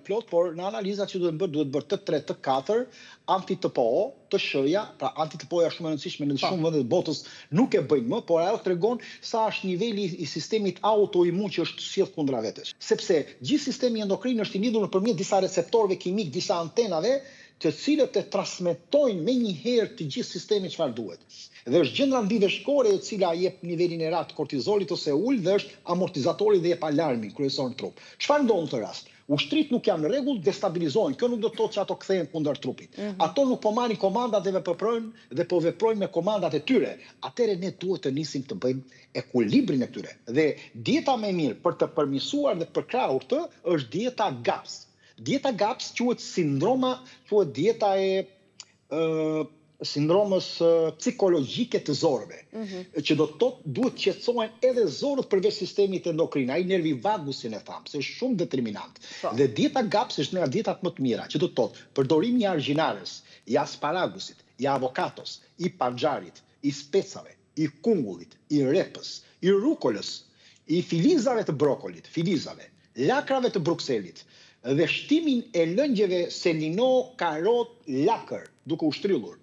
plot, por në analizat që duhet bërë të 3 të 4 anti-TPO, të shëja, pra anti-TPO-ja shumë e rëndësishme në shumë vende të botës nuk e bëjnë më, por ajo tregon sa është niveli i sistemit autoimun që është sjell kundra vetes. Sepse gjithë sistemi endokrin është i lidhur nëpërmjet disa receptorëve kimik, disa antenave, të cilët e transmetojnë me një herë të gjithë sistemi çfarë duhet. Dhe është gjendra mbiveshkore e cila jep nivelin e radhë të kortizolit ose ul dhe është amortizatori dhe jep alarmin kryesor në trup. Çfarë ndodh në këtë rast? Ushtrit nuk janë në rregull, destabilizohen. Kjo nuk do të thotë që ato kthehen kundër trupit. Ato nuk po marrin komandat dhe po veprojnë me komandat e tyre. Atëherë ne duhet të nisim të bëjmë ekuilibrin e tyre. Dhe dieta më e mirë për të përmirësuar dhe përkrahur këtë është dieta GAPS. Dieta GAPS quhet dieta e sindromës psikologjike të zorëve, që do të thotë duhet qetësohen edhe zorët përveç sistemit endokrin, ai nervi vagus si ne thamë, se është shumë determinant. Dhe dieta GAPS është nga dietat më të mira, që do të thotë përdorimi i argjinarës, i asparagusit, i avokatos, i panxharit, i specave, i kungullit, i repës, i rukolës, i filizave të brokolit, lakrave të brukselit, dhe shtimin e lëngjeve selino, karot, lakër, duke u shtrillur,